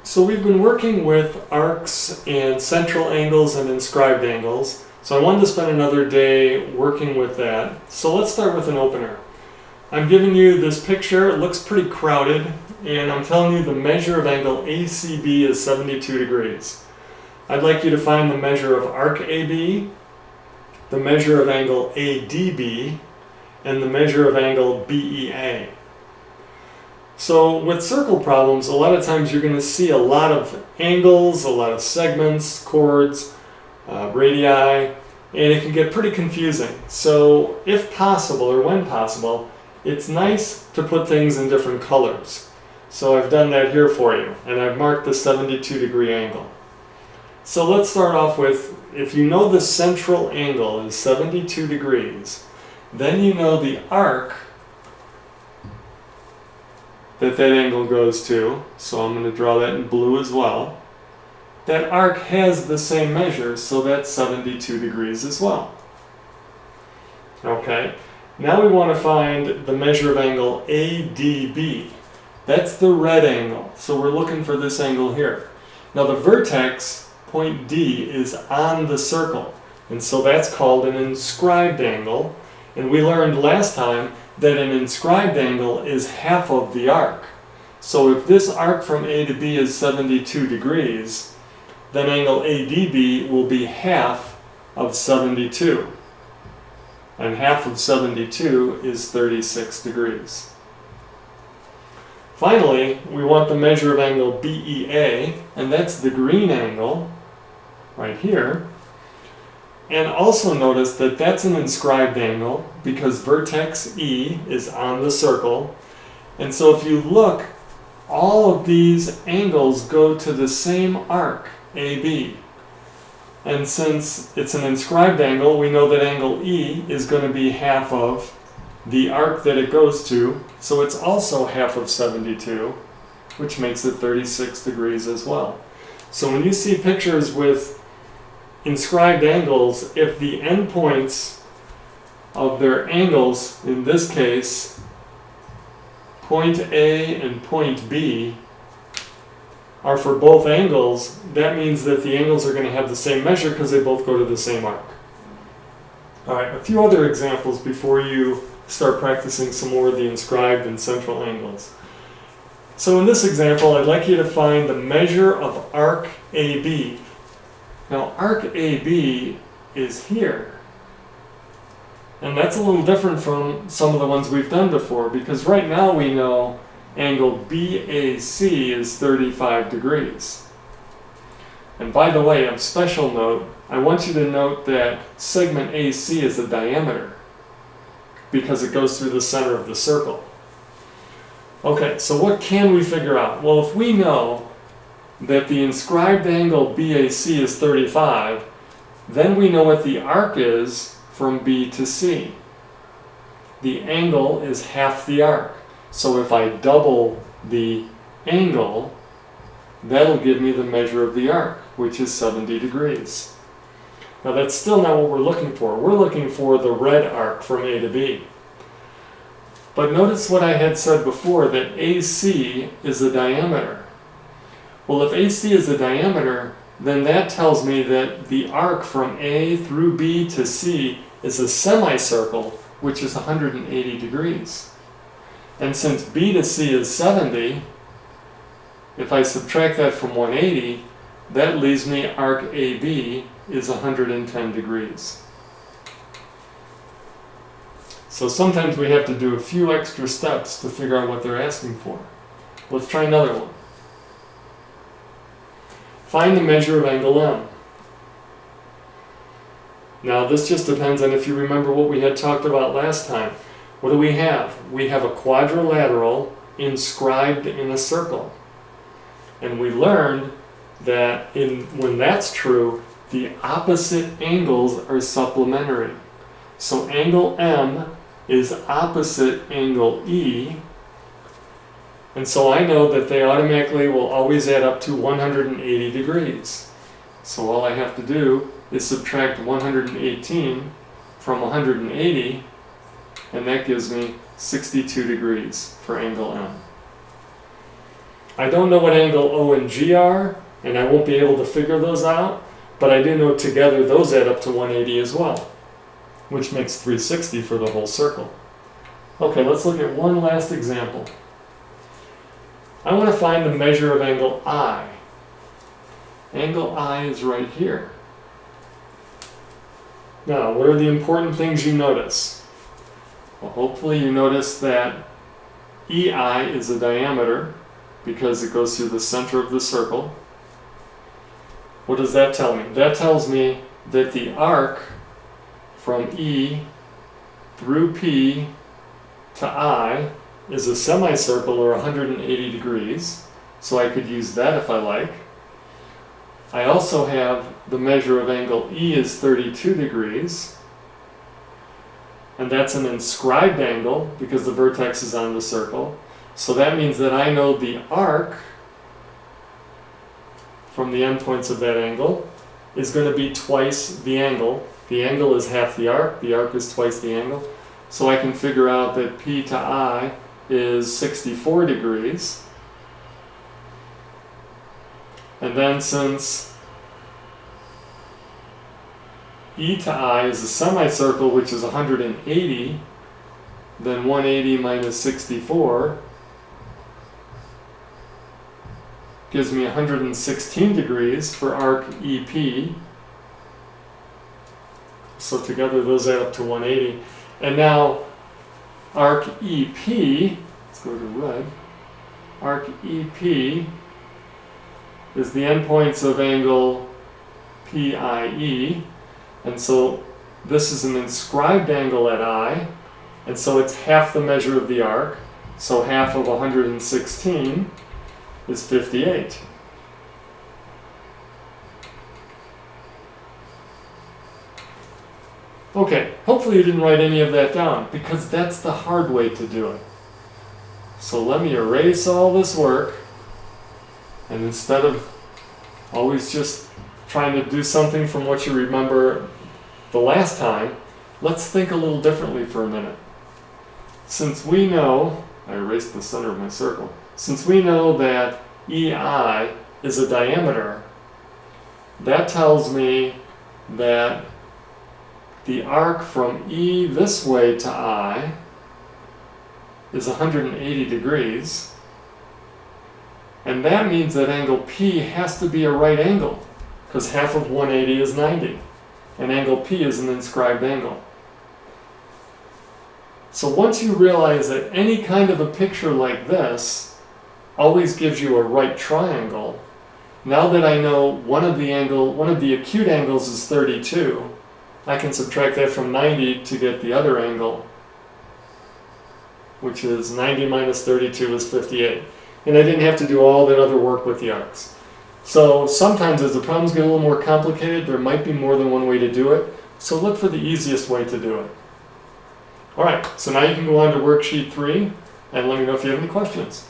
So we've been working with arcs and central angles and inscribed angles. So I wanted to spend another day working with that. So let's start with an opener. I'm giving you this picture. It looks pretty crowded, and I'm telling you the measure of angle ACB is 72 degrees. I'd like you to find the measure of arc AB, the measure of angle ADB, and the measure of angle BEA. So with circle problems, a lot of times you're going to see a lot of angles, a lot of segments, chords, radii, and it can get pretty confusing. So if possible, or when possible, it's nice to put things in different colors. So I've done that here for you, and I've marked the 72 degree angle. So let's start off with, if you know the central angle is 72 degrees, then you know the arc that angle goes to, so I'm going to draw that in blue as well. That arc has the same measure, so that's 72 degrees as well. Okay, now we want to find the measure of angle ADB. That's the red angle, so we're looking for this angle here. Now the vertex, point D, is on the circle, and so that's called an inscribed angle. And we learned last time that an inscribed angle is half of the arc. So if this arc from A to B is 72 degrees, then angle ADB will be half of 72. And half of 72 is 36 degrees. Finally, we want the measure of angle BEA, and that's the green angle right here. And also notice that that's an inscribed angle because vertex E is on the circle. And so if you look, all of these angles go to the same arc, AB. And since it's an inscribed angle, we know that angle E is going to be half of the arc that it goes to. So it's also half of 72, which makes it 36 degrees as well. So when you see pictures with inscribed angles, if the endpoints of their angles, in this case, point A and point B, are for both angles, that means that the angles are going to have the same measure because they both go to the same arc. Alright, a few other examples before you start practicing some more of the inscribed and central angles. So in this example, I'd like you to find the measure of arc AB. Now arc AB is here, and that's a little different from some of the ones we've done before, because right now we know angle BAC is 35 degrees. And by the way, of special note, I want you to note that segment AC is the diameter because it goes through the center of the circle. Okay, so what can we figure out? Well, if we know that the inscribed angle BAC is 35, then we know what the arc is from B to C. The angle is half the arc. So if I double the angle, that'll give me the measure of the arc, which is 70 degrees. Now that's still not what we're looking for. We're looking for the red arc from A to B. But notice what I had said before, that AC is the diameter. Well, if AC is the diameter, then that tells me that the arc from A through B to C is a semicircle, which is 180 degrees. And since B to C is 70, if I subtract that from 180, that leaves me arc AB is 110 degrees. So sometimes we have to do a few extra steps to figure out what they're asking for. Let's try another one. Find the measure of angle M. Now this just depends on if you remember what we had talked about last time. What do we have? We have a quadrilateral inscribed in a circle. And we learned that when that's true, the opposite angles are supplementary. So angle M is opposite angle E, and so I know that they automatically will always add up to 180 degrees. So all I have to do is subtract 118 from 180, and that gives me 62 degrees for angle M. I don't know what angle O and G are, and I won't be able to figure those out, but I do know together those add up to 180 as well, which makes 360 for the whole circle. Okay, let's look at one last example. I want to find the measure of angle I. Angle I is right here. Now, what are the important things you notice? Well, hopefully you notice that EI is a diameter because it goes through the center of the circle. What does that tell me? That tells me that the arc from E through P to I is a semicircle or 180 degrees, so I could use that if I like. I also have the measure of angle E is 32 degrees, and that's an inscribed angle because the vertex is on the circle. So that means that I know the arc from the endpoints of that angle is going to be twice the angle. The angle is half the arc is twice the angle. So I can figure out that P to I is 64 degrees. And then since E to I is a semicircle, which is 180, then 180 minus 64 gives me 116 degrees for arc EP. So together those add up to 180. And now arc EP, let's go to red, arc EP is the endpoints of angle PIE, and so this is an inscribed angle at I, and so it's half the measure of the arc, so half of 116 is 58. Okay, hopefully you didn't write any of that down, because that's the hard way to do it. So let me erase all this work, and instead of always just trying to do something from what you remember the last time, let's think a little differently for a minute. Since we know, I erased the center of my circle, since we know that EI is a diameter, that tells me that the arc from E this way to I is 180 degrees, and that means that angle P has to be a right angle, because half of 180 is 90, and angle P is an inscribed angle. So once you realize that any kind of a picture like this always gives you a right triangle, now that I know one of the acute angles is 32, I can subtract that from 90 to get the other angle, which is 90 minus 32 is 58. And I didn't have to do all that other work with the arcs. So sometimes as the problems get a little more complicated, there might be more than one way to do it. So look for the easiest way to do it. All right, so now you can go on to worksheet 3 and let me know if you have any questions.